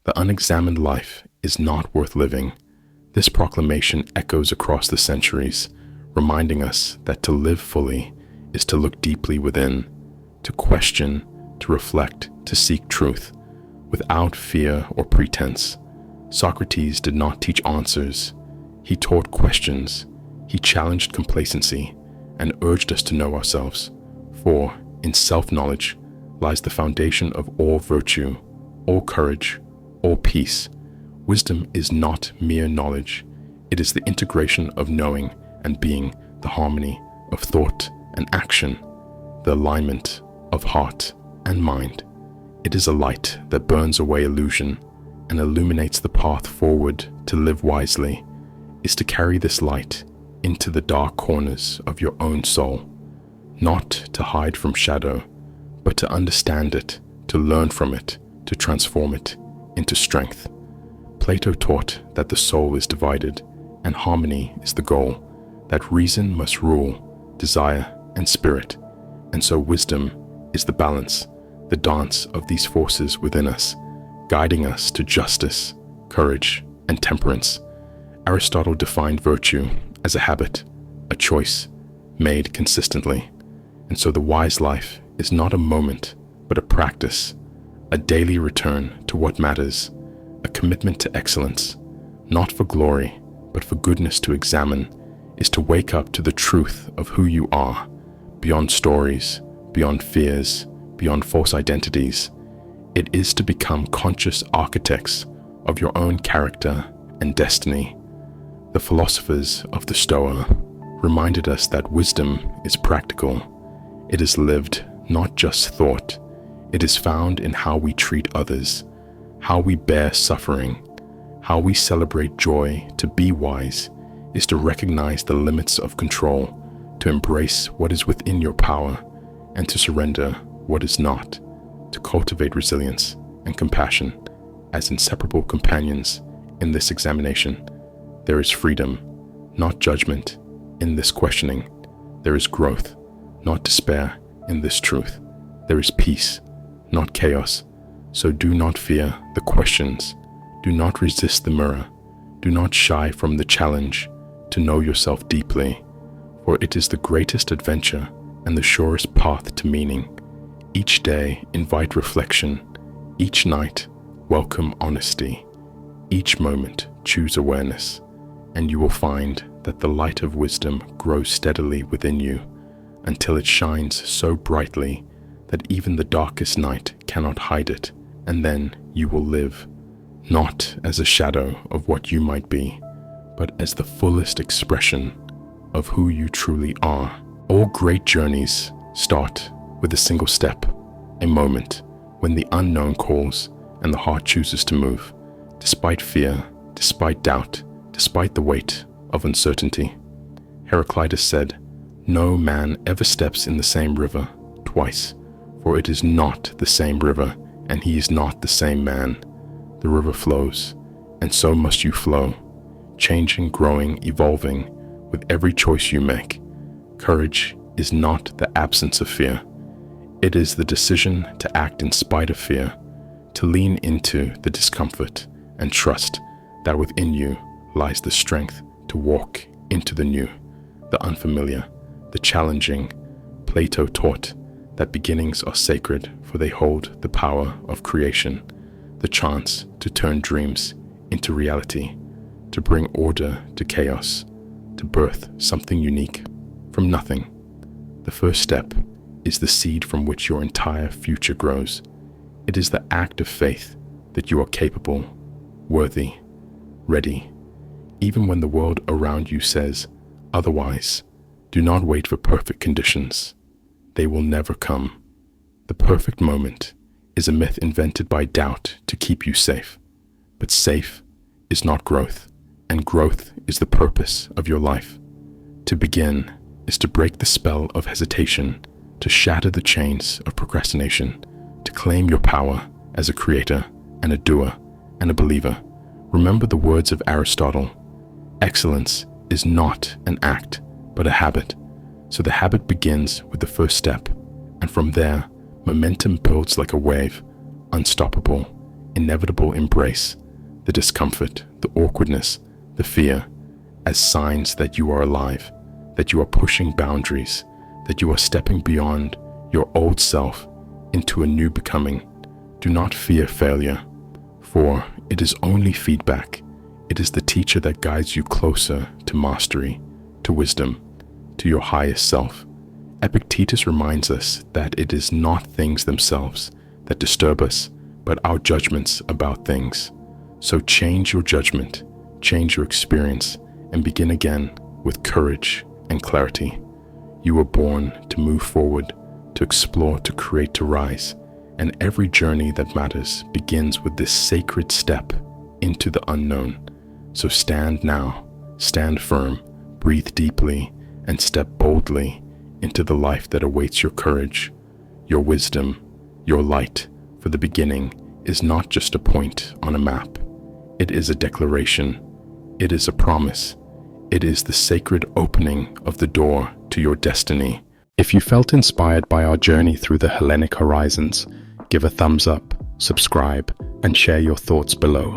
The unexamined life is not worth living. This proclamation echoes across the centuries, reminding us that to live fully is to look deeply within, to question, to reflect, to seek truth, without fear or pretense. Socrates did not teach answers. He taught questions. He challenged complacency and urged us to know ourselves. For in self-knowledge lies the foundation of all virtue, all courage, all peace. Wisdom is not mere knowledge. It is the integration of knowing and being, the harmony of thought and action, the alignment of heart and mind. It is a light that burns away illusion and illuminates the path forward. To live wisely is to carry this light into the dark corners of your own soul, not to hide from shadow, but to understand it, to learn from it, to transform it into strength. Plato taught that the soul is divided and harmony is the goal, that reason must rule desire and spirit, and so wisdom is the balance, the dance of these forces within us, guiding us to justice, courage, and temperance. Aristotle defined virtue as a habit, a choice made consistently, and so the wise life is not a moment, but a practice, a daily return to what matters, a commitment to excellence, not for glory, but for goodness. To examine is to wake up to the truth of who you are, beyond stories, beyond fears, beyond false identities. It is to become conscious architects of your own character and destiny. The philosophers of the Stoa reminded us that wisdom is practical. It is lived, not just thought. It is found in how we treat others, how we bear suffering, how we celebrate joy. To be wise is to recognize the limits of control, to embrace what is within your power, and to surrender what is not, to cultivate resilience and compassion as inseparable companions in this examination. There is freedom, not judgment, in this questioning. There is growth, not despair, in this truth. There is peace, not chaos. So do not fear the questions. Do not resist the mirror. Do not shy from the challenge to know yourself deeply, for it is the greatest adventure and the surest path to meaning. Each day invite reflection. Each night welcome honesty. Each moment choose awareness, and you will find that the light of wisdom grows steadily within you until it shines so brightly that even the darkest night cannot hide it, and then you will live, not as a shadow of what you might be, but as the fullest expression of who you truly are. All great journeys start with a single step, a moment when the unknown calls and the heart chooses to move, despite fear, despite doubt, despite the weight of uncertainty. Heraclitus said, "No man ever steps in the same river twice, for it is not the same river, and he is not the same man. The river flows, and so must you flow, changing, growing, evolving with every choice you make. Courage is not the absence of fear. It is the decision to act in spite of fear, to lean into the discomfort and trust that within you lies the strength to walk into the new, the unfamiliar, the challenging." Plato taught that beginnings are sacred, for they hold the power of creation, the chance to turn dreams into reality, to bring order to chaos, to birth something unique from nothing. The first step is the seed from which your entire future grows. It is the act of faith that you are capable, worthy, ready, even when the world around you says otherwise. Do not wait for perfect conditions. They will never come. The perfect moment is a myth invented by doubt to keep you safe. But safe is not growth, and growth is the purpose of your life. To begin is to break the spell of hesitation, to shatter the chains of procrastination, to claim your power as a creator and a doer and a believer. Remember the words of Aristotle: excellence is not an act, but a habit. So the habit begins with the first step, and from there, momentum builds like a wave, unstoppable, inevitable embrace the discomfort, the awkwardness, the fear, as signs that you are alive, that you are pushing boundaries, that you are stepping beyond your old self into a new becoming. Do not fear failure, for it is only feedback. It is the teacher that guides you closer to mastery, to wisdom, to your highest self. Epictetus reminds us that it is not things themselves that disturb us, but our judgments about things. So change your judgment, change your experience, and begin again with courage and clarity. You were born to move forward, to explore, to create, to rise. And every journey that matters begins with this sacred step into the unknown. So stand now, stand firm, breathe deeply, and step boldly into the life that awaits your courage, your wisdom, your light. For the beginning is not just a point on a map. It is a declaration. It is a promise. It is the sacred opening of the door to your destiny. If you felt inspired by our journey through the Hellenic horizons, give a thumbs up, subscribe, and share your thoughts below.